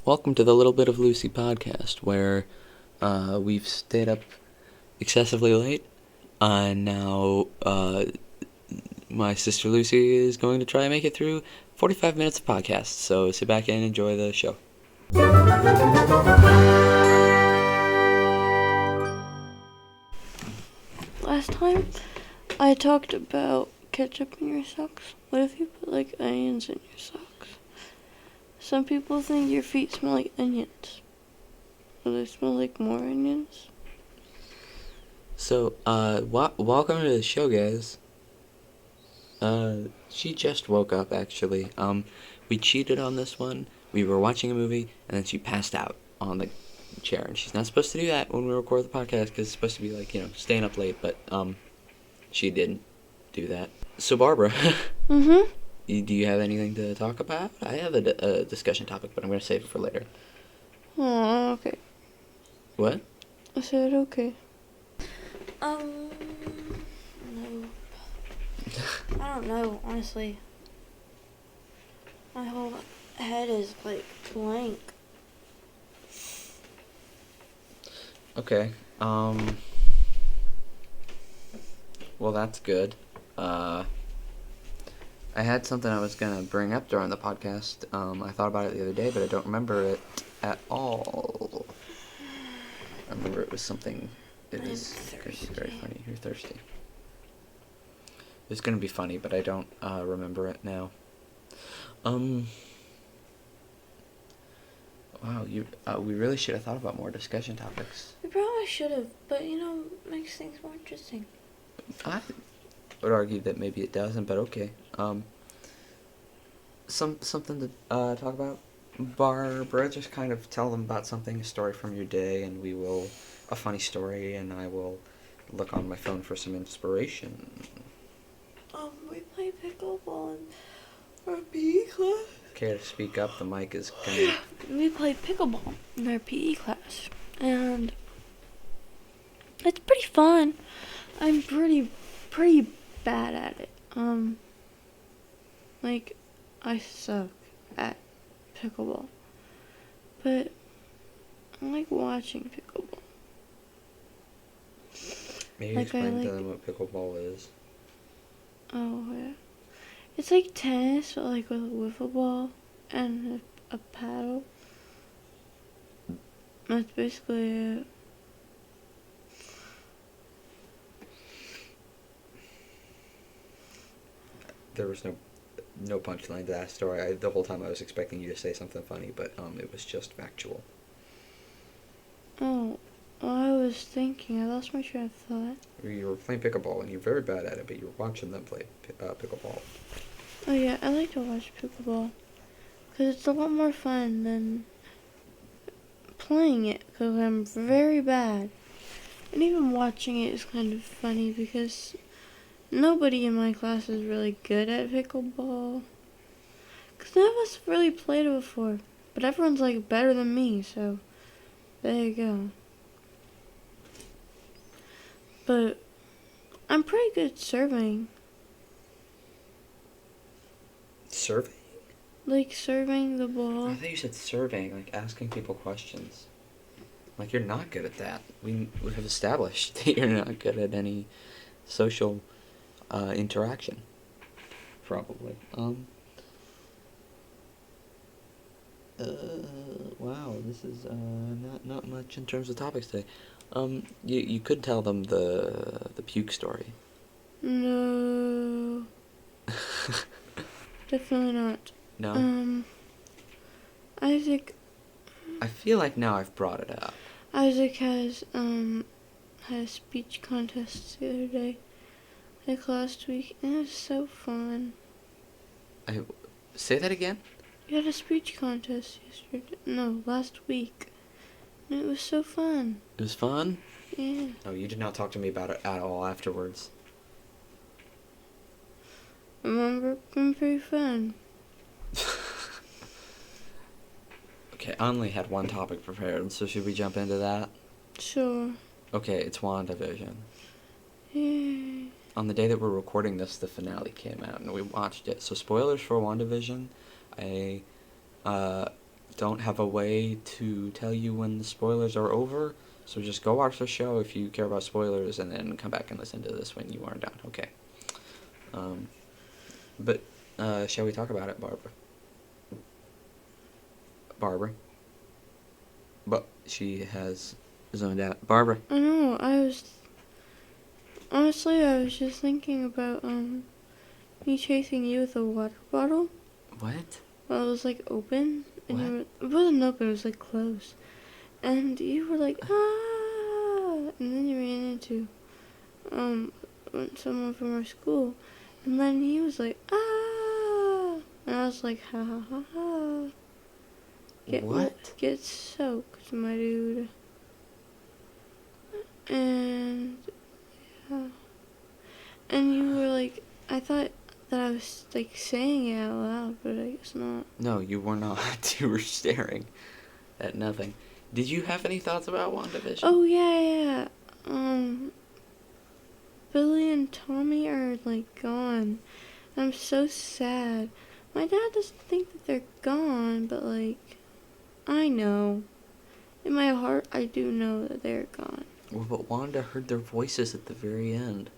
Welcome to the Little Bit of Lucy podcast, where we've stayed up excessively late, and now my sister Lucy is going to try and make it through 45 minutes of podcast. So sit back and enjoy the show. Last time, I talked about ketchup in your socks. What if you put like onions in your socks? Some people think your feet smell like onions. Do they smell like more onions? So, welcome to the show, guys. She just woke up, actually. We cheated on this one. We were watching a movie, and then she passed out on the chair. And she's not supposed to do that when we record the podcast, because it's supposed to be, staying up late, but, she didn't do that. So, Barbara. Mm-hmm. Do you have anything to talk about? I have a discussion topic, but I'm going to save it for later. Oh, okay. What? I said okay. No. I don't know, honestly. My whole head is like blank. Okay. Well, that's good. I had something I was going to bring up during the podcast. I thought about it the other day, but I don't remember it at all. I remember it was something. It was very funny. You're thirsty. It's going to be funny, but I don't remember it now. Wow, we really should have thought about more discussion topics. We probably should have, but makes things more interesting. I would argue that maybe it doesn't, but okay. Something to talk about. Barbara, just kind of tell them about something, a story from your day, and a funny story, and I will look on my phone for some inspiration. We play pickleball in our PE class. Care to speak up? The mic is kind of... We played pickleball in our PE class, and it's pretty fun. I'm pretty bad at it. I suck at pickleball, but I like watching pickleball. Maybe explain to them what pickleball is. Oh, yeah. It's like tennis, but like with a wiffle ball and a paddle. That's basically it. There was no punchline to that story. The whole time I was expecting you to say something funny, but it was just factual. Oh, well, I was thinking. I lost my train of thought. You were playing pickleball, and you're very bad at it, but you were watching them play pickleball. Oh yeah, I like to watch pickleball because it's a lot more fun than playing it because I'm very bad. And even watching it is kind of funny because nobody in my class is really good at pickleball. Because none of us have really played it before. But everyone's like better than me, so there you go. But I'm pretty good at serving. Serving? Like serving the ball. I thought you said surveying, like asking people questions. Like, you're not good at that. We have established that you're not good at any social interaction. Probably. Wow, this is not much in terms of topics today. You could tell them the puke story. No. Definitely not. No? Isaac. I feel like now I've brought it up. Isaac had a speech contest the other day, like last week, and it was so fun. Say that again? You had a speech contest last week, and it was so fun. It was fun? Yeah. No, you did not talk to me about it at all afterwards. I remember it being pretty fun. Okay, I only had one topic prepared, so should we jump into that? Sure. Okay, it's WandaVision. Yay. On the day that we're recording this, the finale came out, and we watched it. So spoilers for WandaVision. don't have a way to tell you when the spoilers are over, so just go watch the show if you care about spoilers, and then come back and listen to this when you are done. Okay. But shall we talk about it, Barbara? Barbara. But she has zoned out. Barbara. I know. I was just thinking about me chasing you with a water bottle. What? Well, it was like open, and What? it wasn't open. It was like closed, and you were like ah, and then you ran into someone from our school, and then he was like ah, and I was like ha ha ha ha. Get soaked, my dude. And yeah, and you were like, I thought that I was like saying it out loud, but I guess not. No, you were not. You were staring at nothing. Did you have any thoughts about WandaVision? Oh yeah. Billy and Tommy are like gone. I'm so sad. My dad doesn't think that they're gone, but like, I know. In my heart, I do know that they're gone. Well, but Wanda heard their voices at the very end.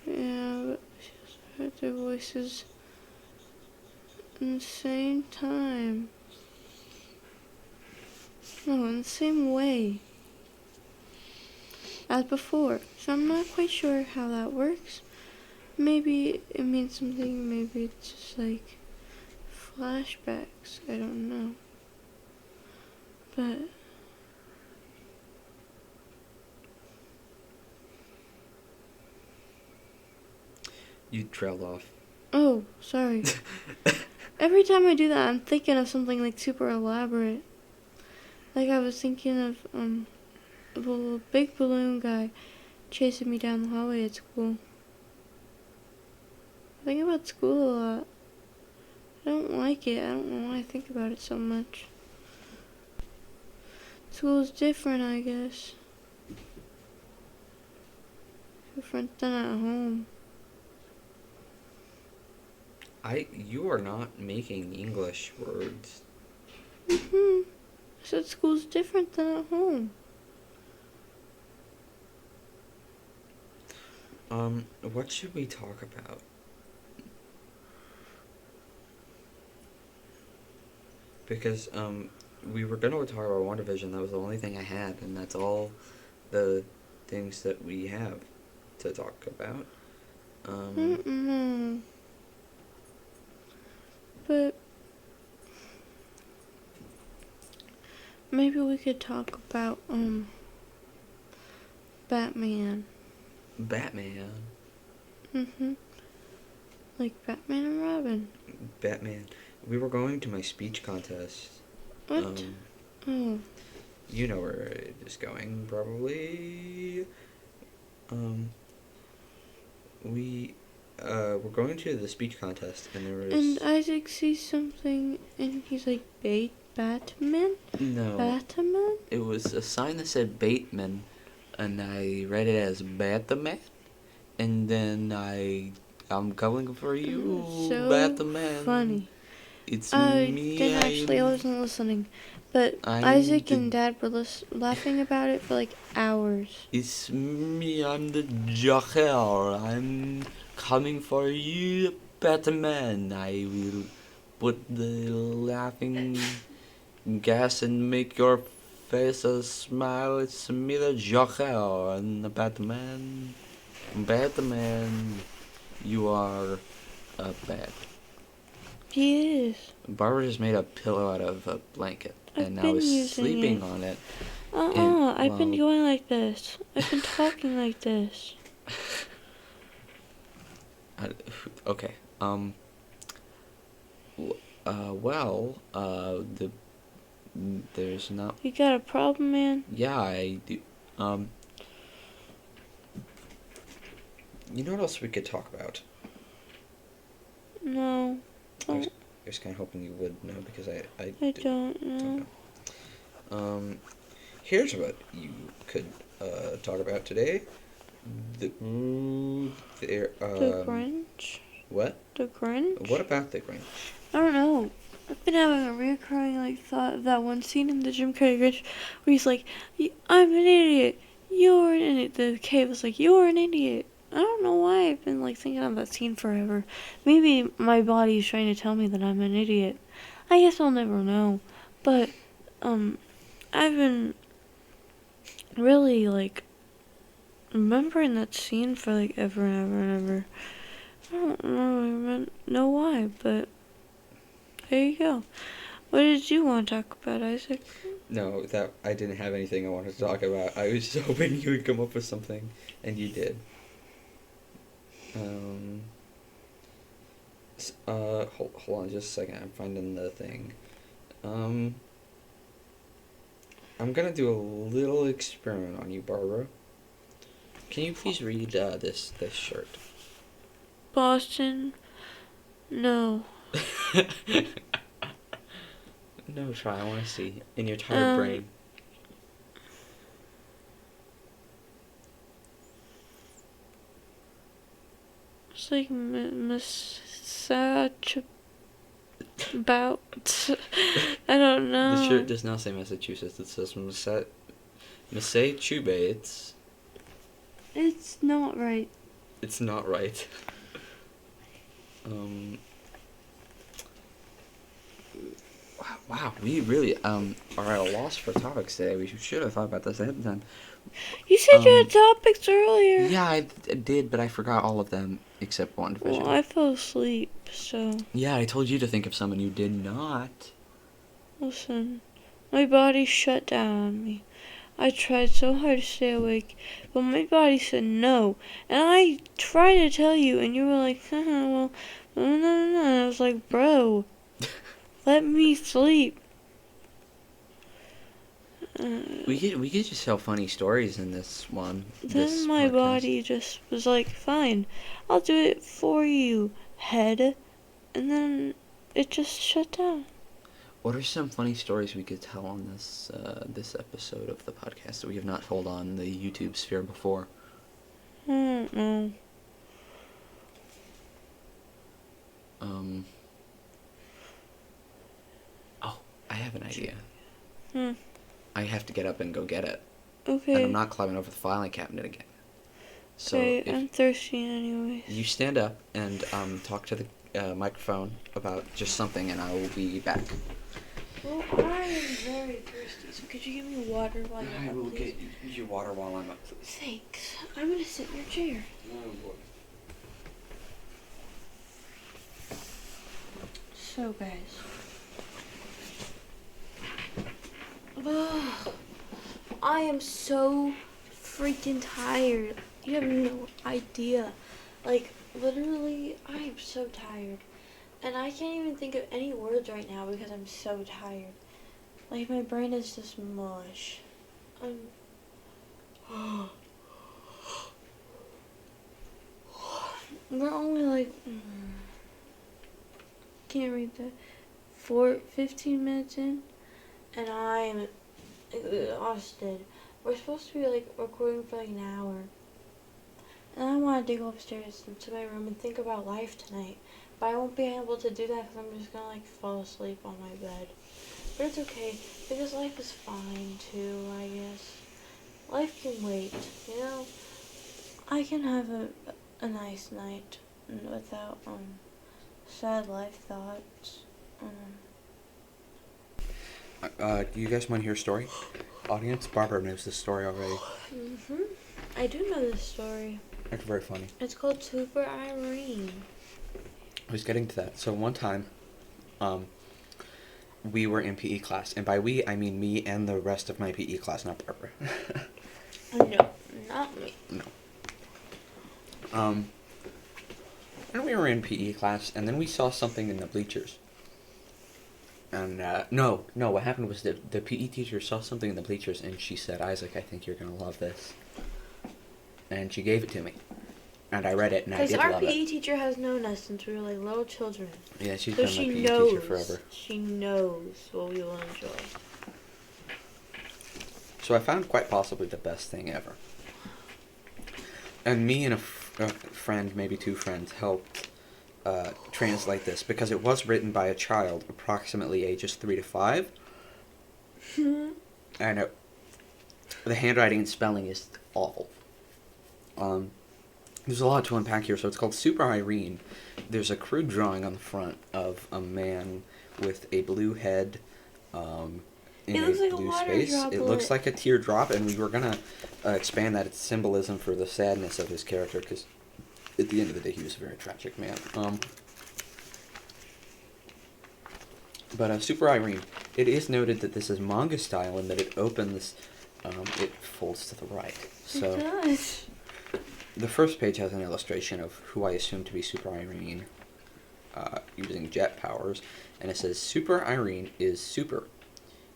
Yeah, but she also heard their voices in the same time. No, in the same way as before. So I'm not quite sure how that works. Maybe it means something, maybe it's just like flashbacks. I don't know. But You trailed off. oh, sorry. Every time I do that, I'm thinking of something like super elaborate. Like I was thinking of a little big balloon guy chasing me down the hallway at school. I think about school a lot. I don't like it. I don't know why I think about it so much. School's different, I guess. Different than at home. You are not making English words. I said school's different than at home. What should we talk about? Because, we were gonna talk about WandaVision. That was the only thing I had, and that's all the things that we have to talk about. But maybe we could talk about Batman. Batman. Like Batman and Robin. Batman. We were going to my speech contest. What? Oh. You know where it is going, probably. We're going to the speech contest, and there was... And Isaac sees something, and he's like, Batman? No. Batman? It was a sign that said Bateman, and I read it as Batman, and then I'm calling for you, So Batman. funny. It's I me. didn't actually, I wasn't listening. But Isaac and Dad were laughing about it for like hours. It's me, I'm the Joker. I'm coming for you, Batman. I will put the laughing gas and make your face a smile. It's me, the Joker, and the Batman. Batman, you are a bat. He is. Barbara just made a pillow out of a blanket, and now been is using sleeping it. on it. I've been going like this. I've been talking like this. Okay. There's not... You got a problem, man? Yeah, I do. You know what else we could talk about? No. I was kind of hoping you would know, because I don't know. Here's what you could talk about today. The The Grinch? What? The Grinch? What about the Grinch? I don't know. I've been having a reoccurring like thought of that one scene in the Jim Carrey Grinch where he's like, "I'm an idiot. You're an idiot." The kid was like, "You're an idiot." I don't know why I've been like thinking of that scene forever. Maybe my body's trying to tell me that I'm an idiot. I guess I'll never know. But I've been really like remembering that scene for like ever and ever and ever. I don't really know why, but there you go. What did you want to talk about, Isaac? No, that I didn't have anything I wanted to talk about. I was just hoping you would come up with something, and you did. Hold on just a second. I'm finding the thing. I'm gonna do a little experiment on you, Barbara. Can you please read this shirt? Boston? No. No, try. I want to see in your tired brain. It's like about. I don't know. The shirt does not say Massachusetts. It says Massachusetts. It's not right. It's not right. Wow, we really are at a loss for topics today. We should have thought about this ahead of time. You said you had topics earlier. Yeah, I did, but I forgot all of them except one division. Well, I fell asleep, so. Yeah, I told you to think of some and you did not. Listen, my body shut down on me. I tried so hard to stay awake, but my body said no. And I tried to tell you, and you were like, well, no. And I was like, bro, let me sleep. We could just tell funny stories in this one. Then my body just was like, fine, I'll do it for you, head. And then it just shut down. What are some funny stories we could tell on this episode of the podcast that we have not told on the YouTube sphere before? I don't know. Oh, I have an idea. I have to get up and go get it. Okay. And I'm not climbing over the filing cabinet again. So okay, I'm thirsty anyway. You stand up and talk to the microphone about just something, and I will be back. Well, I am very thirsty, so could you give me water while you're up, I will please? get you water while I'm up. Thanks. I'm gonna sit in your chair. Oh boy. So, guys. Ugh, I am so freaking tired. You have no idea. Like, literally, I am so tired. And I can't even think of any words right now because I'm so tired. Like, my brain is just mush. We're only like, can't read that, 15 minutes in, and I'm exhausted. We're supposed to be like recording for like an hour. And I want to go upstairs to my room and think about life tonight. But I won't be able to do that because I'm just going to like fall asleep on my bed. But it's okay because life is fine too, I guess. Life can wait, you know? I can have a nice night without sad life thoughts. Do you guys want to hear a story? Audience, Barbara knows this story already. I do know this story. It's very funny. It's called Super Irene. I was getting to that. So one time, we were in PE class, and by we, I mean me and the rest of my PE class, not Barbara. No, not me. No. And we were in PE class, and then we saw something in the bleachers. And, no, what happened was that the PE teacher saw something in the bleachers, and she said, "Isaac, I think you're gonna love this." And she gave it to me. And I read it, and I did love it. Because our PE teacher has known us since we were like little children. Yeah, she's so been my PE teacher forever. She knows what we will enjoy. So I found quite possibly the best thing ever. And me and a friend, maybe two friends, helped translate this because it was written by a child approximately ages 3 to 5. And the handwriting and spelling is awful. There's a lot to unpack here. So it's called Super Irene. There's a crude drawing on the front of a man with a blue head in It a looks like a blue water space. It droplet. looks like a teardrop, and we were going to expand that symbolism for the sadness of his character, because at the end of the day, he was a very tragic man. But Super Irene, it is noted that this is manga style and that it opens, it folds to the right. So It does. the first page has an illustration of who I assume to be Super Irene using jet powers, and it says, Super Irene is super.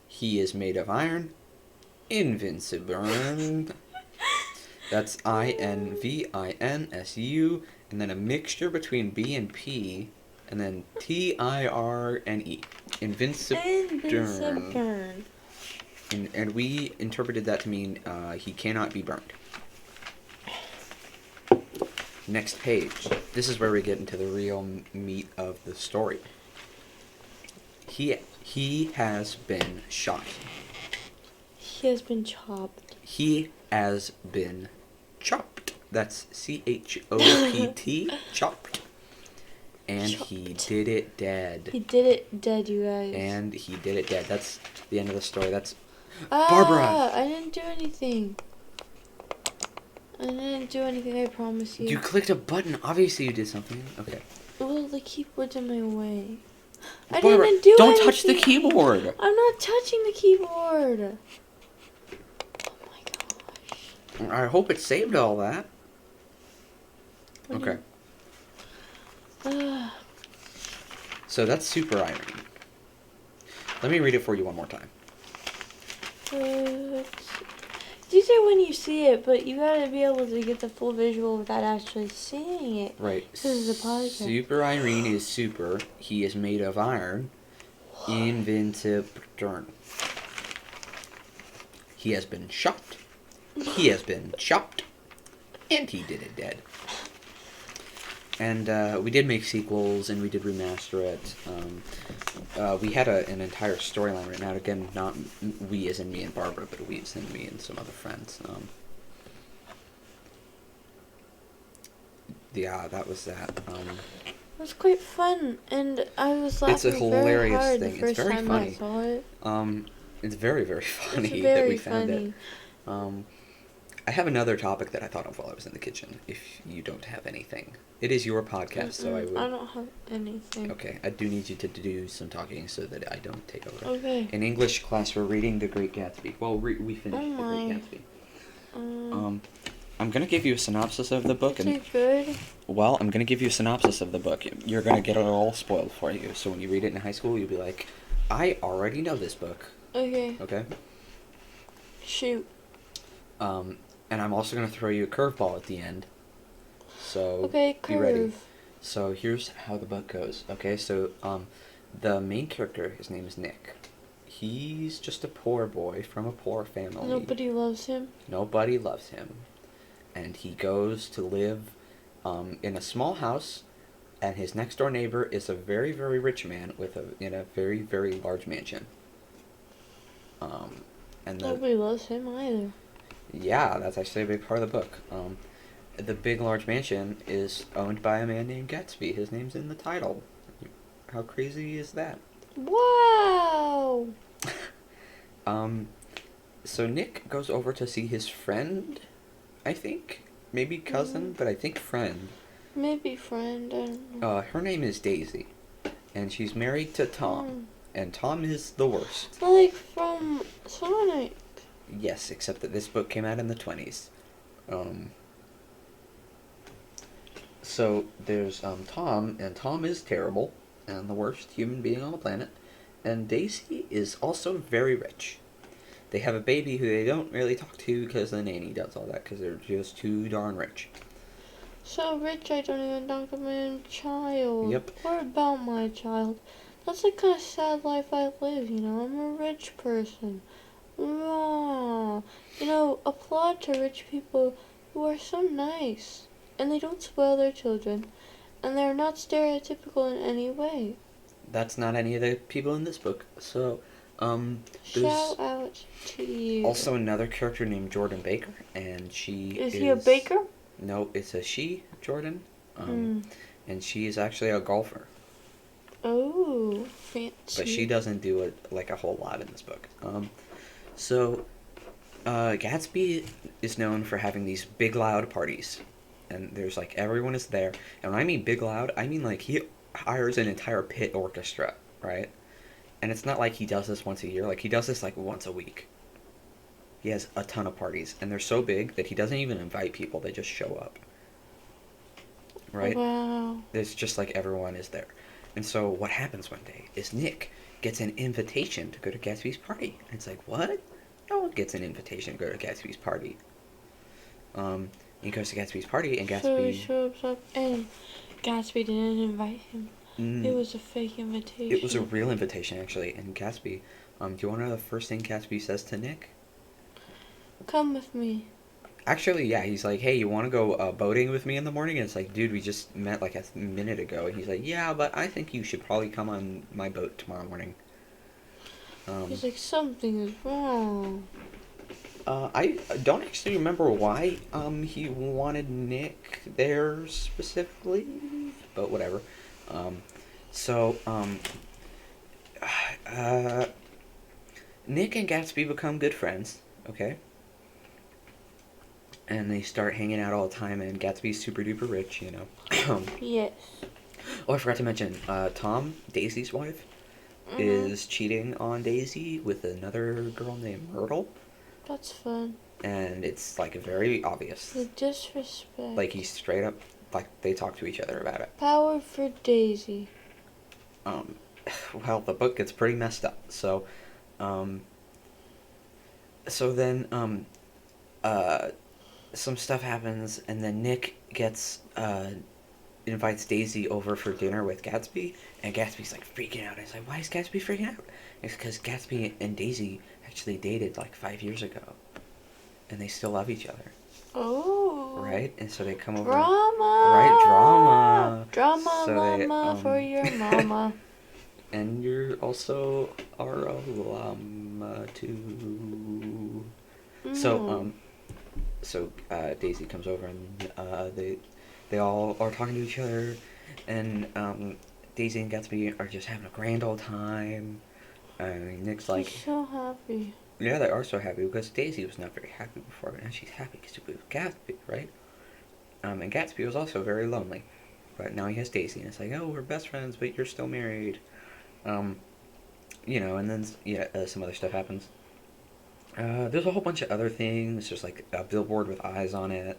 He is made of iron, invincible. That's INVINSU, and then a mixture between B and P, and then TIRNE. Invincible. And we interpreted that to mean he cannot be burned. Next page. This is where we get into the real meat of the story. He has been shot. He has been chopped. He has been chopped. That's CHOPT, chopped. And Chopped. he did it dead. He did it dead, you guys. And he did it dead. That's the end of the story. That's Barbara! I didn't do anything. I promise you. You clicked a button. Obviously you did something. Okay. Well, the keyboard's in my way. I Barbara, didn't do don't anything. touch the keyboard. I'm not touching the keyboard. Oh my gosh. I hope it saved all that. Okay. So that's Super Irene. Let me read it for you one more time. These are when you see it, but you gotta be able to get the full visual without actually seeing it. Right. This is a podcast. Super Irene is super. He is made of iron. Invincible. He has been shot. He has been chopped. And he did it dead. And we did make sequels, and we did remaster it. We had an entire storyline written out. Again, not we as in me and Barbara, but we as in me and some other friends. Yeah, that was that. It was quite fun, and I was laughing It's a hilarious very hard thing. the It's first very time funny. I saw it. It's very, very funny It's that very we found funny. it. I have another topic that I thought of while I was in the kitchen, if you don't have anything. It is your podcast, so I would... I don't have anything. Okay, I do need you to do some talking so that I don't take over. Okay. In English class, we're reading The Great Gatsby. Well, we finished The Great Gatsby. I'm going to give you a synopsis of the book. Is it good? Well, I'm going to give you a synopsis of the book. You're going to get it all spoiled for you. So when you read it in high school, you'll be like, I already know this book. Okay. Okay? Shoot. And I'm also going to throw you a curveball at the end. So Okay, be ready. curve. So here's how the book goes. Okay, so the main character, his name is Nick. He's just a poor boy from a poor family. Nobody loves him. Nobody loves him. And he goes to live in a small house, and his next door neighbor is a very, very rich man in a very, very large mansion. Nobody loves him either. Yeah, that's actually a big part of the book. The big, large mansion is owned by a man named Gatsby. His name's in the title. How crazy is that? Wow! So Nick goes over to see his friend, I think. Maybe cousin, but I think friend. Maybe friend, I don't know. Her name is Daisy, and she's married to Tom, and Tom is the worst. Like from Sonic. Yes, except that this book came out in the 20s. So there's Tom, and Tom is terrible, and the worst human being on the planet, and Daisy is also very rich. They have a baby who they don't really talk to because the nanny does all that, because they're just too darn rich. So rich I don't even talk to my own child. Yep. What about my child? That's the kind of sad life I live, you know. I'm a rich person. Aww. You know, applaud to rich people who are so nice. And they don't spoil their children. And they're not stereotypical in any way. That's not any of the people in this book. So, there's Shout out to you. also another character named Jordan Baker, and Is he a baker? No, it's a she, Jordan. And she is actually a golfer. Oh, fancy. But she doesn't do it like a whole lot in this book. So Gatsby is known for having these big loud parties, and there's like everyone is there. And when I mean big loud, I mean like he hires an entire pit orchestra, right? And it's not like he does this once a year. Like he does this like once a week. He has a ton of parties, and they're so big that he doesn't even invite people; they just show up. Right? Wow. It's just like everyone is there. And so what happens one day is Nick gets an invitation to go to Gatsby's party. And it's like, what? No one gets an invitation to go to Gatsby's party. He goes to Gatsby's party, and Gatsby... So he shows up, and Gatsby didn't invite him. It was a fake invitation. It was a real invitation, actually. And Gatsby, do you want to know the first thing Gatsby says to Nick? Come with me. Actually, yeah, he's like, hey, you want to go boating with me in the morning? And it's like, dude, we just met like a minute ago. And he's like, yeah, but I think you should probably come on my boat tomorrow morning. He's like, something is wrong. I don't actually remember why he wanted Nick there specifically, but whatever. Nick and Gatsby become good friends, okay? And they start hanging out all the time, and Gatsby's super duper rich, you know. Yes. Oh, I forgot to mention, Tom, Daisy's wife, is cheating on Daisy with another girl named Myrtle. That's fun. And it's, like, very obvious. The disrespect. Like, he's straight up, like, they talk to each other about it. Power for Daisy. Well, the book gets pretty messed up. So then, some stuff happens, and then Nick invites Daisy over for dinner with Gatsby, and Gatsby's, like, freaking out. He's like, why is Gatsby freaking out? It's because Gatsby and Daisy actually dated, like, 5 years ago, and they still love each other. Oh. Right? And so they come over. Drama. Right, drama. Drama, so mama, for your mama. And you're also our alum, too. So Daisy comes over, and they all are talking to each other, and Daisy and Gatsby are just having a grand old time. Nick's like... She's so happy. Yeah, they are so happy, because Daisy was not very happy before, but now she's happy because it was Gatsby, right? And Gatsby was also very lonely, but now he has Daisy, and it's like, oh, we're best friends, but you're still married. You know, and then, some other stuff happens. There's a whole bunch of other things. There's, like, a billboard with eyes on it.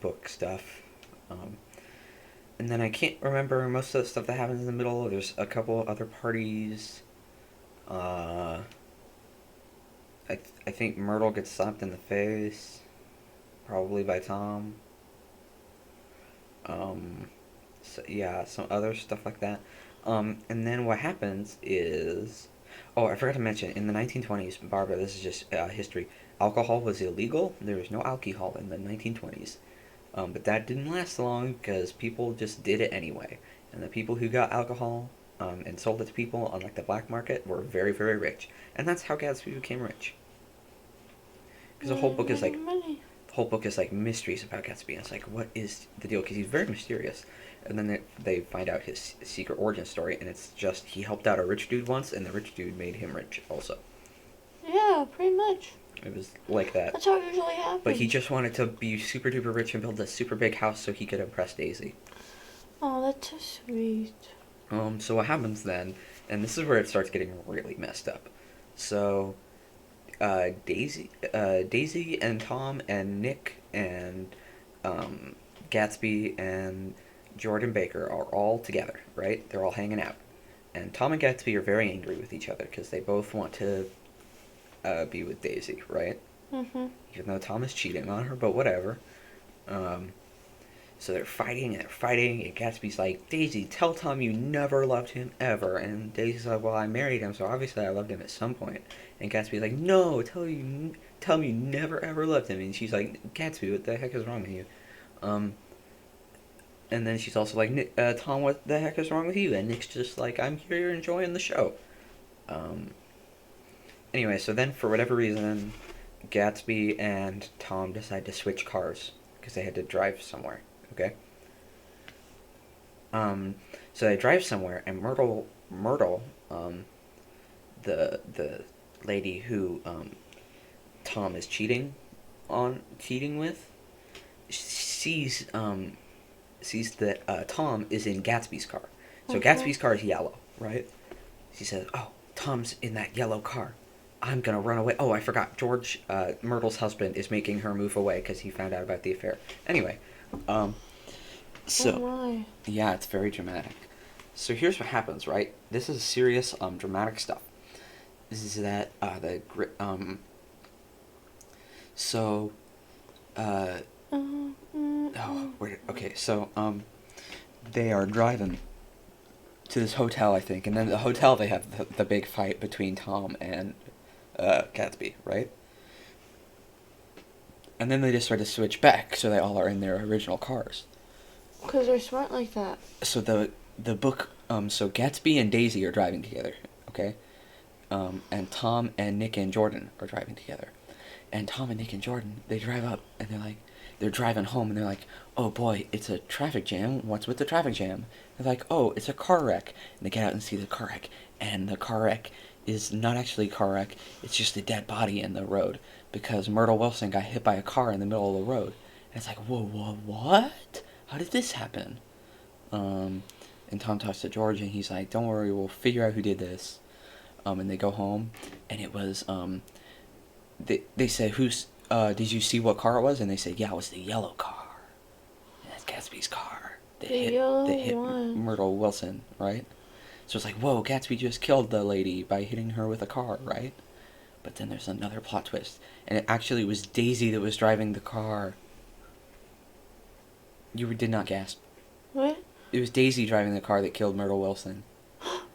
Book stuff. And then I can't remember most of the stuff that happens in the middle. There's a couple of other parties. I think Myrtle gets slapped in the face. Probably by Tom. Some other stuff like that. And then what happens is... Oh, I forgot to mention, in the 1920s, Barbara, this is just history, alcohol was illegal. There was no alcohol in the 1920s. But that didn't last long, because people just did it anyway. And the people who got alcohol and sold it to people on, like, the black market were very, very rich. And that's how Gatsby became rich. Because the whole book is, like... Money. The whole book is, like, mysteries about Gatsby. And it's like, what is the deal? Because he's very mysterious. And then they find out his secret origin story, and it's just he helped out a rich dude once, and the rich dude made him rich also. Yeah, pretty much. It was like that. That's how it usually happens. But he just wanted to be super duper rich and build a super big house so he could impress Daisy. Oh, that's so sweet. So what happens then, and this is where it starts getting really messed up. So, Daisy and Tom and Nick and Gatsby and Jordan Baker are all together, right? They're all hanging out. And Tom and Gatsby are very angry with each other because they both want to be with Daisy, right? Mm-hmm. Even though Tom is cheating on her, but whatever. So they're fighting, and Gatsby's like, Daisy, tell Tom you never loved him, ever. And Daisy's like, well, I married him, so obviously I loved him at some point. And Gatsby's like, no, tell him you never, ever loved him. And she's like, Gatsby, what the heck is wrong with you? And then she's also like, Tom, what the heck is wrong with you? And Nick's just like, I'm here enjoying the show. Anyway, so then for whatever reason, Gatsby and Tom decide to switch cars because they had to drive somewhere. Okay. So they drive somewhere, and Myrtle, the lady who Tom is cheating with, sees that Tom is in Gatsby's car. So Okay. Gatsby's car is yellow, right? She says, "Oh, Tom's in that yellow car. I'm gonna run away." Oh, I forgot. George, Myrtle's husband, is making her move away because he found out about the affair. Anyway, so Oh my. yeah, it's very dramatic. So here's what happens, right? This is serious, dramatic stuff. This is that so okay, so they are driving to this hotel, I think, and then the hotel they have the big fight between Tom and Gatsby, right? And then they just sort of switch back, so they all are in their original cars. Because they're smart like that. So the book, so Gatsby and Daisy are driving together, okay? And Tom and Nick and Jordan are driving together. And Tom and Nick and Jordan, they drive up, and they're driving home, and they're like, "Oh boy, it's a traffic jam. What's with the traffic jam?" They're like, "Oh, it's a car wreck." And they get out and see the car wreck, and the car wreck is not actually a car wreck. It's just a dead body in the road because Myrtle Wilson got hit by a car in the middle of the road. And it's like, whoa, what? How did this happen? And Tom talks to George, and he's like, "Don't worry, we'll figure out who did this." And they go home, and it was they say, did you see what car it was? And they say, "Yeah, it was the yellow car." And that's Gatsby's car. They hit one. Myrtle Wilson, right? So it's like, whoa, Gatsby just killed the lady by hitting her with a car, right? But then there's another plot twist, and it actually was Daisy that was driving the car. You did not gasp. What? It was Daisy driving the car that killed Myrtle Wilson.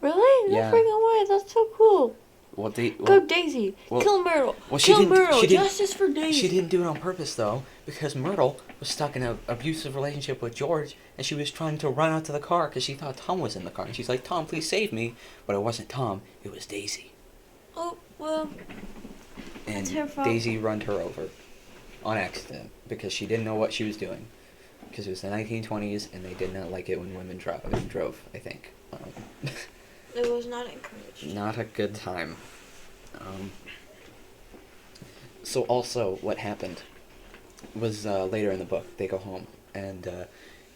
Really? No Yeah. freaking way. That's so cool. Well, Go Daisy. Kill Myrtle. Kill Myrtle. Justice for Daisy. She didn't do it on purpose, though, because Myrtle was stuck in an abusive relationship with George, and she was trying to run out to the car because she thought Tom was in the car. And she's like, "Tom, please save me." But it wasn't Tom. It was Daisy. Oh, well. And That's her fault. Daisy run her over on accident because she didn't know what she was doing. Because it was the 1920s, and they did not like it when women drove, I think. It was not encouraged. Not a good time. So also, what happened was later in the book, they go home, and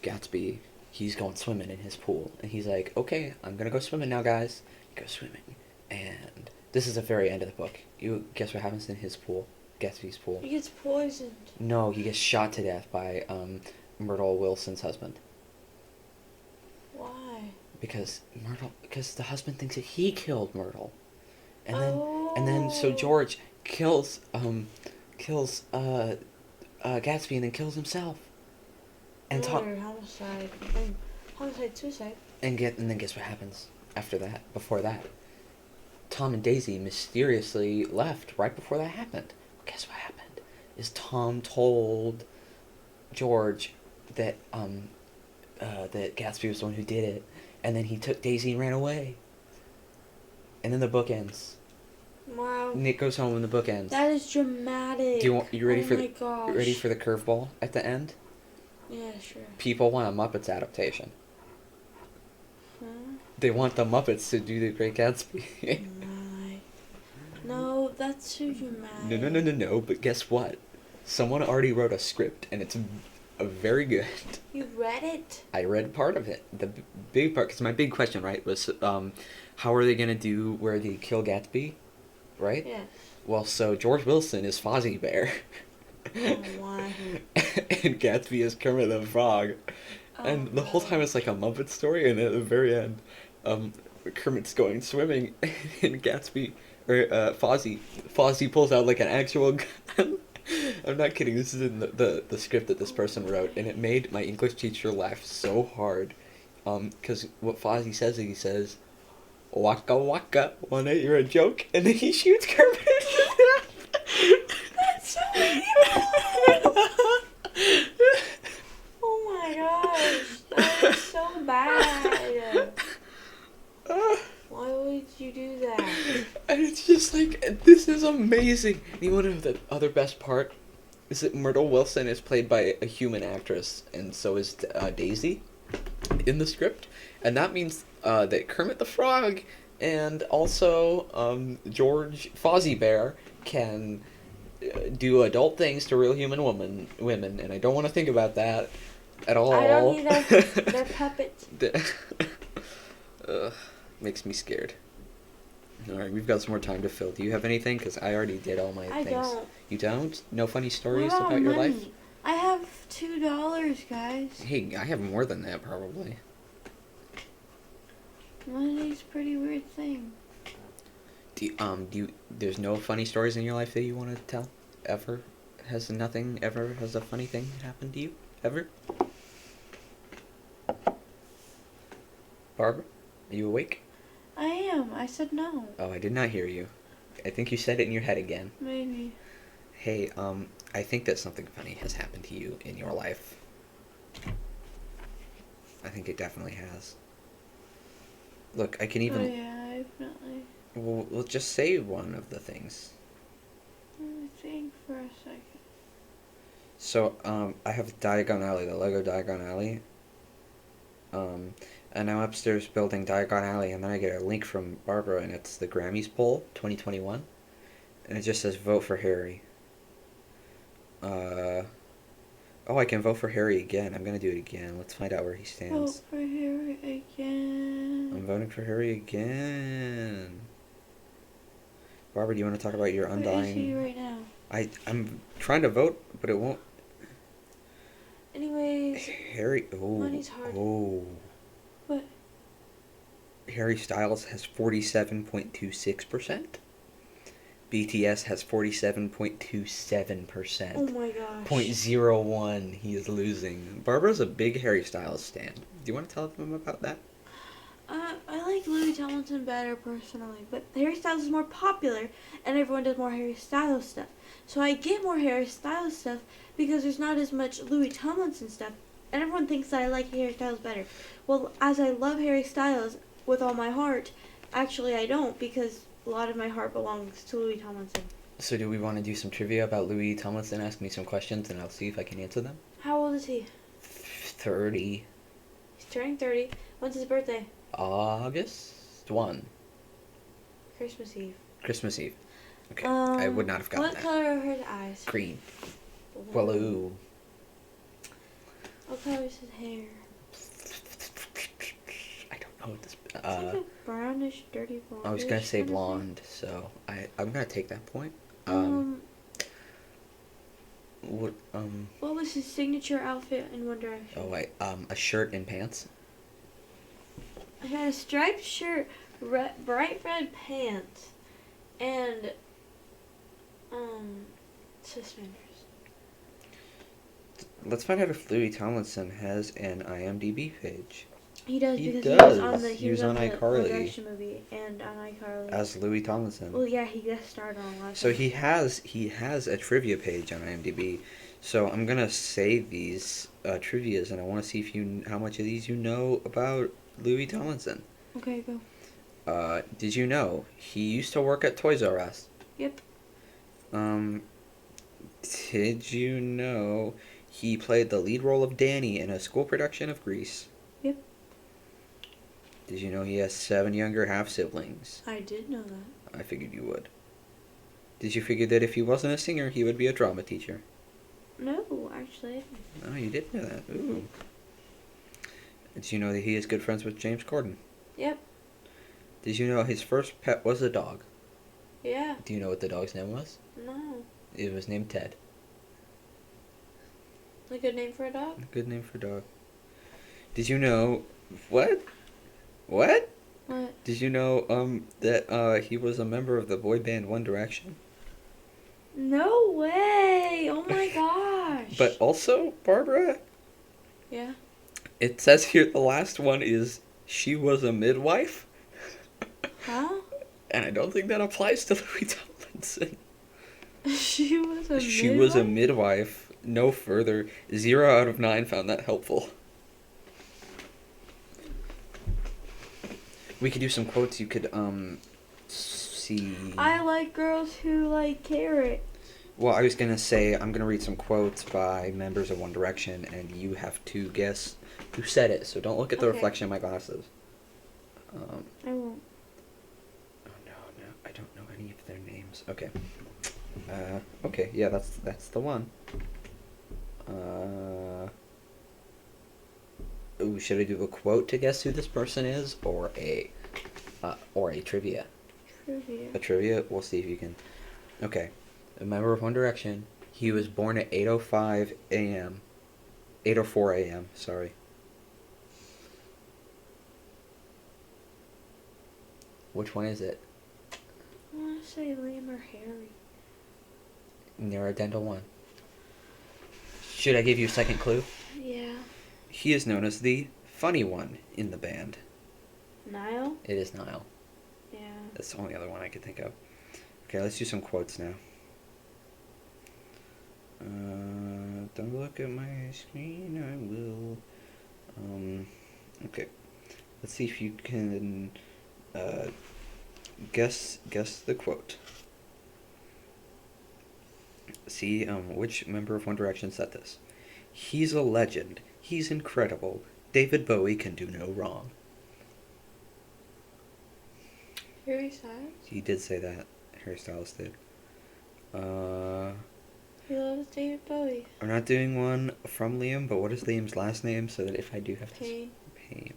Gatsby, he's going swimming in his pool, and he's like, "Okay, I'm gonna go swimming now, guys." He goes swimming, and this is the very end of the book. You guess what happens in his pool, Gatsby's pool? He gets poisoned. No, he gets shot to death by Myrtle Wilson's husband. Why? Because the husband thinks that he killed Myrtle, and then so George kills Gatsby and then kills himself. And homicide. Suicide. And then guess what happens after that? Before that, Tom and Daisy mysteriously left right before that happened. Guess what happened? Is Tom told George that that Gatsby was the one who did it, and then he took Daisy and ran away. And then the book ends. Wow. Nick goes home and the book ends. That is dramatic. You ready for gosh. ready for the curveball at the end? Yeah, sure. People want a Muppets adaptation. Huh? They want the Muppets to do the Great Gatsby. No, that's too dramatic. No. But guess what? Someone already wrote a script, and it's very good. You read it? I read part of it. The big part, because my big question, right, was how are they going to do where they kill Gatsby, right? Yeah. Well, so George Wilson is Fozzie Bear. Oh, why? And Gatsby is Kermit the Frog. And the whole time it's like a Muppet story, and at the very end, Kermit's going swimming, and Gatsby, or Fozzie pulls out like an actual gun. I'm not kidding, this is in the script that this person wrote, and it made my English teacher laugh so hard. Because what Fozzie says, he says, "Waka waka, wanna hear a joke?" And then he shoots Kermit to death. That's so evil! That's so bad. Why would you do that? And it's just like, this is amazing. And you want to know the other best part? Is that Myrtle Wilson is played by a human actress, and so is Daisy in the script. And that means that Kermit the Frog and also George Fozzie Bear can do adult things to real human women, and I don't want to think about that at all. I don't either. They're puppets. Makes me scared. Alright, we've got some more time to fill. Do you have anything? Because I already did all my things. I don't. You don't? No funny stories What about your money? life? I have $2, guys. Hey, I have more than that, probably. Money's a pretty weird thing. There's no funny stories in your life that you want to tell? Ever? Has a funny thing happened to you? Ever? Barbara? Are you awake? I am. I said no. Oh, I did not hear you. I think you said it in your head again. Maybe. Hey, I think that something funny has happened to you in your life. I think it definitely has. Look, I can even... Oh, yeah, definitely. Well, let's just say one of the things. Let me think for a second. So, I have Diagon Alley, the Lego Diagon Alley. And I'm upstairs building Diagon Alley, and then I get a link from Barbara, and it's the Grammys poll, 2021. And it just says, vote for Harry. Oh, I can vote for Harry again. I'm gonna do it again. Let's find out where he stands. Vote for Harry again. I'm voting for Harry again. Barbara, do you want to talk about your undying... Where is he right now? I'm trying to vote, but it won't... Anyways... Harry... Oh. Money's hard. Oh. What? Harry Styles has 47.26%. BTS has 47.27%. Oh my gosh. 0.01. He is losing. Barbara's a big Harry Styles stan. Do you want to tell them about that? I like Louis Tomlinson better personally, but Harry Styles is more popular, and everyone does more Harry Styles stuff. So I get more Harry Styles stuff because there's not as much Louis Tomlinson stuff, and everyone thinks that I like Harry Styles better. Well, as I love Harry Styles with all my heart, actually I don't, because a lot of my heart belongs to Louis Tomlinson. So do we want to do some trivia about Louis Tomlinson? Ask me some questions, and I'll see if I can answer them. How old is he? 30. He's turning 30. When's his birthday? August 1. Christmas Eve. Christmas Eve. Okay, I would not have gotten what that. What color are his eyes? Green. Blue. What color is his hair? I don't know what this... It's like a brownish, dirty blonde. I was going to say blonde, so I'm going to take that point. What was his signature outfit in One Direction? Oh, a shirt and pants. He had a striped shirt, bright red pants, and suspenders. Let's find out if Louis Tomlinson has an IMDb page. He does, He because does. he was on the iCarly. One Direction movie and on iCarly. As Louis Tomlinson. Well, yeah, he guest starred on a lot. So he has a trivia page on IMDb. So I'm gonna save these trivias, and I want to see how much of these you know about Louis Tomlinson. Okay, go. Did you know he used to work at Toys R Us? Yep. Did you know he played the lead role of Danny in a school production of Grease? Yep. Did you know he has 7 younger half-siblings? I did know that. I figured you would. Did you figure that if he wasn't a singer, he would be a drama teacher? No, actually. Oh, you did know that. Ooh. Did you know that he is good friends with James Corden? Yep. Did you know his first pet was a dog? Yeah. Do you know what the dog's name was? No. It was named Ted. A good name for a dog? Good name for a dog. Did you know... What? What? What? Did you know, that, he was a member of the boy band One Direction? No way! Oh my gosh! But also, Barbara... Yeah? It says here the last one is, she was a midwife. Huh? And I don't think that applies to Louis Tomlinson. She was a She was a midwife. No further. 0 out of 9 found that helpful. We could do some quotes. You could see. I like girls who like carrot. Well, I was gonna say I'm gonna read some quotes by members of One Direction, and you have to guess who said it. So don't look at the reflection in my glasses. I won't. Oh no, I don't know any of their names. Okay. Okay, yeah, that's the one. Ooh, should I do a quote to guess who this person is, or a trivia? Trivia. A trivia? We'll see if you can. Okay. A member of One Direction. He was born at 8:05 a.m. 8:04 a.m. Sorry. Which one is it? I want to say Liam or Harry. Near identical one. Should I give you a second clue? Yeah. He is known as the funny one in the band. Niall? It is Niall. Yeah. That's the only other one I could think of. Okay, let's do some quotes now. Don't look at my screen, I will. Okay. Let's see if you can guess the quote. See which member of One Direction said this. He's a legend. He's incredible. David Bowie can do no wrong. Harry Styles? He did say that. Harry Styles did. He loves David Bowie. I'm not doing one from Liam, but what is Liam's last name so that if I do have to... Payne. Payne.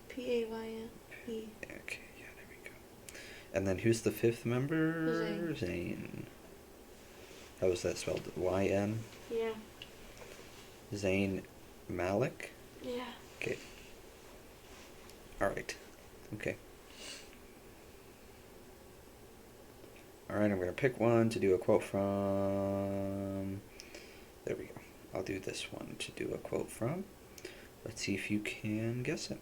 P-A-Y-N-E. Okay, yeah, there we go. And then who's the fifth member? Zayn. Zayn. How was that spelled? Y-N? Yeah. Zayn Malik? Yeah. Okay. Alright. Okay. Alright, I'm going to pick one to do a quote from... There we go. I'll do this one to do a quote from. Let's see if you can guess it.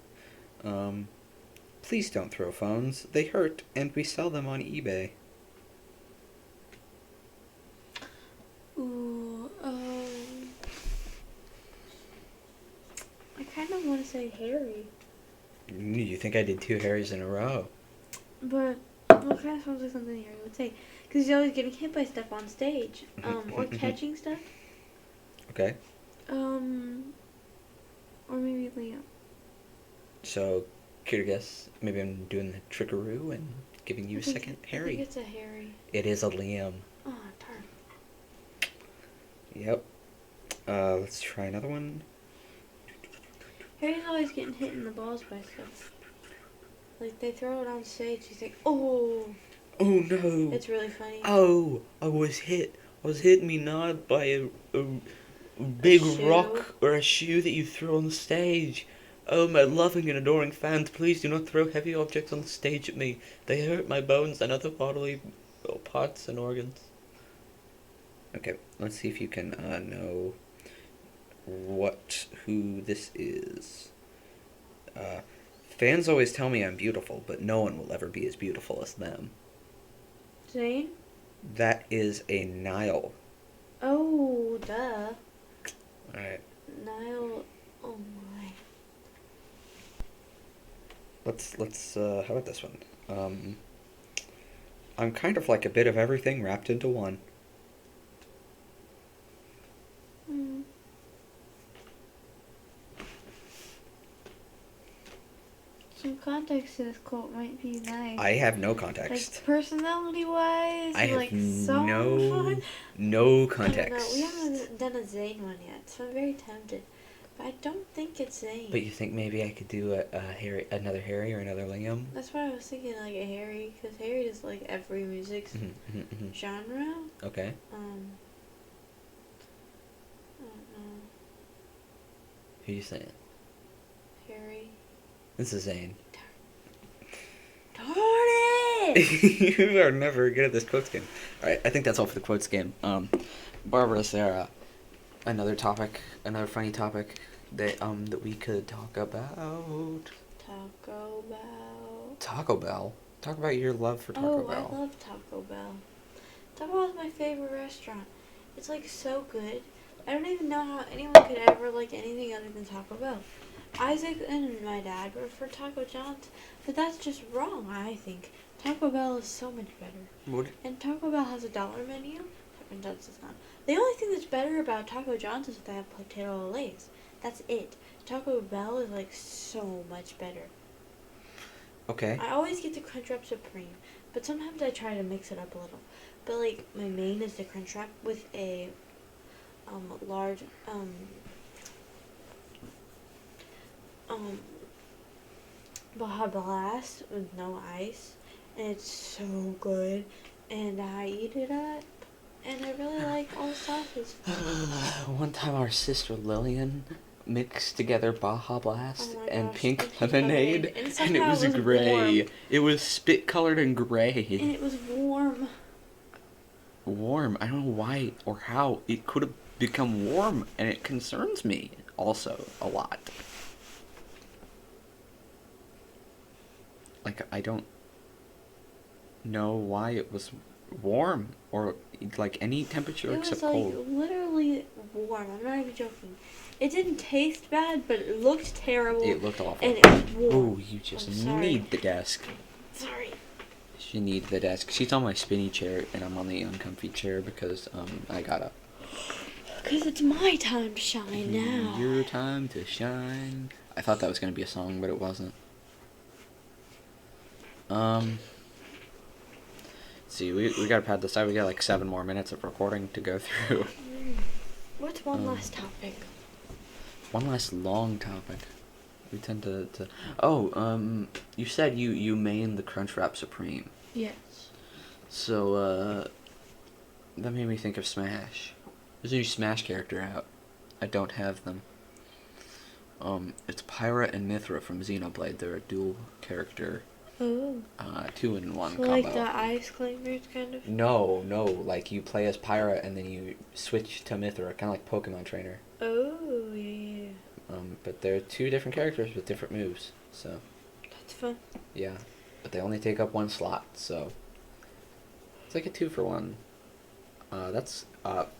Please don't throw phones. They hurt, and we sell them on eBay. Ooh, I kind of want to say Harry. You think I did 2 Harrys in a row? But what kind of sounds like something Harry would say? Because he's always getting hit by stuff on stage. Or catching stuff. Okay. Or maybe Liam. So, care to guess? Maybe I'm doing the trickaroo and giving you a second Harry. I think it's a Harry. It is a Liam. Oh, darn. Yep. Let's try another one. Harry's always getting hit in the balls by stuff. Like, they throw it on stage, he's like, oh! Oh no! It's really funny. Oh! I was hit in me nod by a big rock or a shoe that you threw on the stage. Oh, my loving and adoring fans, please do not throw heavy objects on the stage at me. They hurt my bones and other bodily parts and organs. Okay, let's see if you can know who this is. Fans always tell me I'm beautiful, but no one will ever be as beautiful as them. Zayn? That is a Niall. Oh, duh. Alright. Niall, oh my. Let's how about this one? I'm kind of like a bit of everything wrapped into one. Some context to this quote might be nice. I have no context. Like, personality-wise, I have like, so no fun. context. I don't know. We haven't done a Zayn one yet, so I'm very tempted. But I don't think it's Zayn. But you think maybe I could do another Harry or another Liam? That's why I was thinking, like, a Harry, because Harry is, like, every music genre. Okay. I don't know. Who you saying? Harry. This is Zayn. Darn it! You are never good at this quotes game. Alright, I think that's all for the quotes game. Barbara, Sarah, another funny topic that we could talk about. Taco Bell. Taco Bell? Talk about your love for Taco Bell. Oh, I love Taco Bell. Taco Bell is my favorite restaurant. It's, like, so good. I don't even know how anyone could ever like anything other than Taco Bell. Isaac and my dad were for Taco John's, but that's just wrong, I think. Taco Bell is so much better. What? And Taco Bell has a dollar menu. Taco John's does not. The only thing that's better about Taco John's is that they have potato Lays. That's it. Taco Bell is like so much better. Okay. I always get the Crunchwrap Supreme, but sometimes I try to mix it up a little. But like my main is the Crunchwrap with a large Baja Blast with no ice, and it's so good, and I eat it up, and I really like all the sauces. One time our sister Lillian mixed together Baja Blast Oh my and gosh, pink and pink lemonade, lemonade, and and it somehow was it was gray. warm. It was spit colored and And gray. it was warm. Warm. I don't know why or how it could have become warm, and it concerns me also a lot. Like, I don't know why it was warm or like any temperature It except was like cold. literally warm. I'm not even joking. It didn't taste bad, but it looked terrible. It looked awful. And it was warm. Oh, you just I'm sorry. need the desk. Sorry. She need the desk. She's on my spinny chair, and I'm on the uncomfy chair because I got up. Because it's my time to shine now. Your time to shine. I thought that was gonna be a song, but it wasn't. Let's see, we gotta pad this out. We got like 7 more minutes of recording to go through. What's one last topic? One last long topic. We tend to Oh, you said you main the Crunchwrap Supreme. Yes. So, that made me think of Smash. There's a new Smash character out. I don't have them. It's Pyra and Mithra from Xenoblade. They're a dual character. Oh. 2-in-1 So combo. like the ice climbers kind of? No, like you play as Pyra and then you switch to Mithra, kind of like Pokemon Trainer. Oh, yeah. But they're 2 different characters with different moves, so. That's fun. Yeah, but they only take up 1 slot, so. It's like a 2-for-1. That's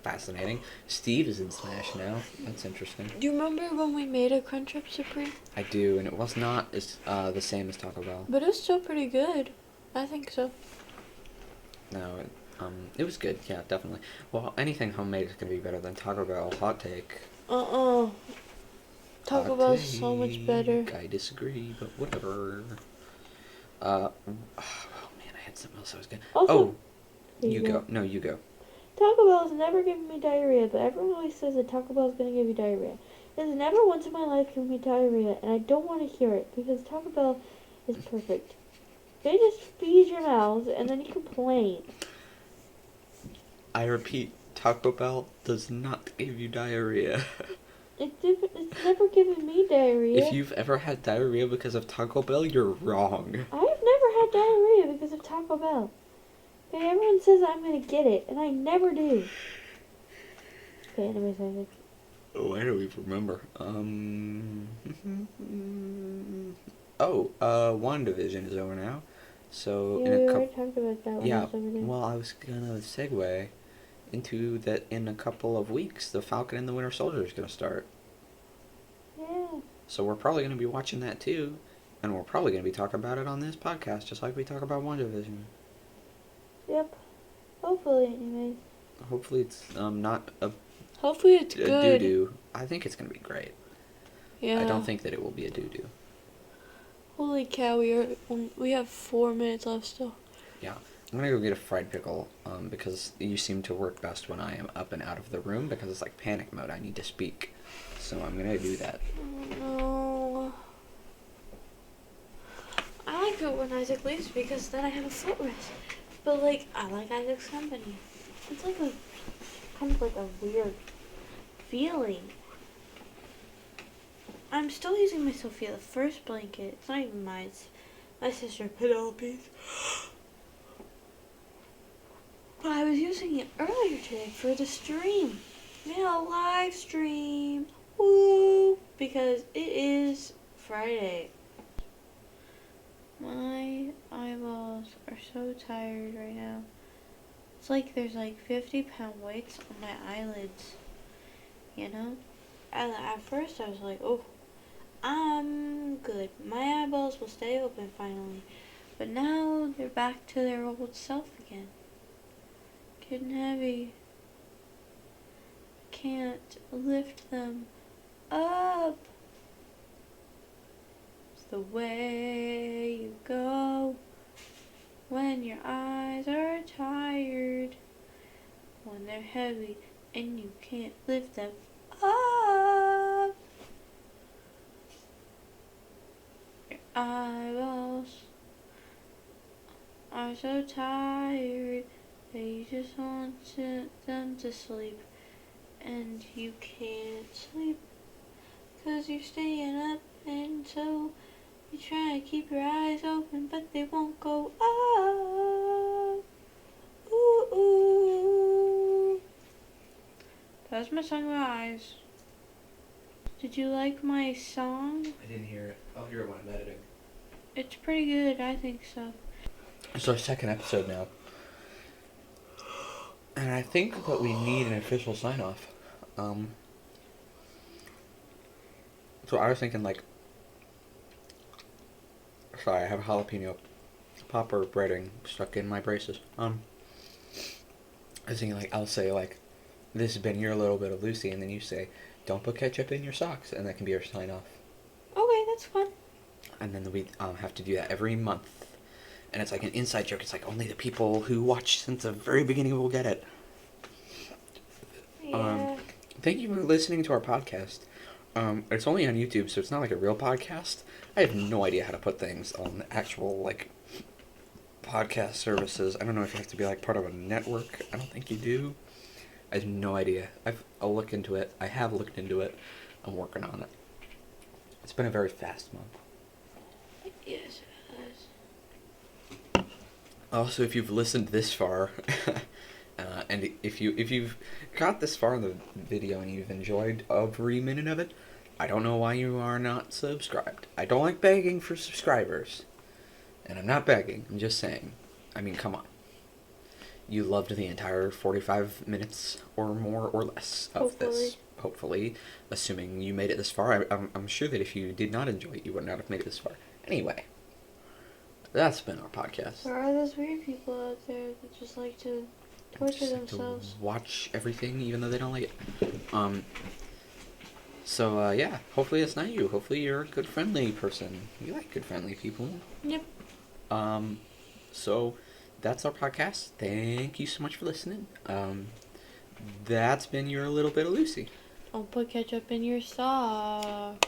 fascinating. Steve is in Smash now. That's interesting. Do you remember when we made a Crunchwrap Supreme? I do, and it was not as the same as Taco Bell. But it was still pretty good. I think so. No, it was good. Yeah, definitely. Well, anything homemade is gonna be better than Taco Bell. Hot take. Taco Hot Bell's so much better. take. I disagree, but whatever. Oh man, I had something else I was gonna. Also, you go. No, you go. Taco Bell has never given me diarrhea, but everyone always says that Taco Bell is going to give you diarrhea. It has never once in my life given me diarrhea, and I don't want to hear it, because Taco Bell is perfect. They just feed your mouth, and then you complain. I repeat, Taco Bell does not give you diarrhea. It's never given me diarrhea. If you've ever had diarrhea because of Taco Bell, you're wrong. I've never had diarrhea because of Taco Bell. Okay, everyone says I'm going to get it, and I never do. Okay, anyways, I think. Oh, I don't even remember. WandaVision is over now. So Yeah, in we a already couple. talked about that one. Yeah. last time. Well, I was gonna segue into that in a couple of weeks. The Falcon and the Winter Soldier is gonna start. Yeah. So we're probably gonna be watching that too, and we're probably gonna be talking about it on this podcast, just like we talk about WandaVision. Yep. Hopefully, anyways. Hopefully it's not a Hopefully it's good. doo-doo. I think it's gonna be great. Yeah. I don't think that it will be a doo-doo. Holy cow, we have 4 minutes left still. Yeah. I'm gonna go get a fried pickle, because you seem to work best when I am up and out of the room, because it's like panic mode. I need to speak. So I'm gonna do that. Oh, no. I like it when Isaac leaves because then I have a footrest. But like, I like Isaac's company. It's like kind of like a weird feeling. I'm still using my Sophia, the first blanket. It's not even mine. It's my sister Penelope's. But I was using it earlier today for the stream. Yeah, live stream. Woo! Because it is Friday. My eyeballs are so tired right now. It's like there's like 50-pound weights on my eyelids. You know? And at first I was like, oh, I'm good. My eyeballs will stay open finally. But now they're back to their old self again. Getting heavy. Can't lift them up. It's the way you go when your eyes are tired. When they're heavy and you can't lift them up. Your eyeballs are so tired that you just want them to sleep. And you can't sleep 'cause you're staying up, and so you try to keep your eyes open, but they won't go up. Ooh, ooh. That was my song about eyes. Did you like my song? I didn't hear it. I'll hear it when I'm editing. It's pretty good, I think so. It's our second episode now. And I think that we need an official sign-off. So I was thinking, like... Sorry, I have a jalapeno popper breading stuck in my braces. I was thinking, like, I'll say, like, this has been your little bit of Lucy, and then you say, don't put ketchup in your socks, and that can be our sign-off. Okay, that's fun. And then we have to do that every month. And it's like an inside joke. It's like only the people who watch since the very beginning will get it. Yeah. Thank you for listening to our podcast. It's only on YouTube, so it's not like a real podcast. I have no idea how to put things on actual, like, podcast services. I don't know if you have to be, like, part of a network. I don't think you do. I have no idea. I'll look into it. I have looked into it. I'm working on it. It's been a very fast month. Yes, it has. Also, if you've listened this far, and if you've got this far in the video and you've enjoyed every minute of it, I don't know why you are not subscribed. I don't like begging for subscribers. And I'm not begging, I'm just saying. I mean, come on. You loved the entire 45 minutes or more or less of this. Hopefully. Assuming you made it this far. I'm sure that if you did not enjoy it, you would not have made it this far. Anyway. That's been our podcast. There are those weird people out there that just like to torture themselves. To watch everything even though they don't like it. So, yeah. Hopefully it's not you. Hopefully you're a good, friendly person. You like good, friendly people. Yep. So, that's our podcast. Thank you so much for listening. That's been your little bit of Lucy. Don't put ketchup in your socks.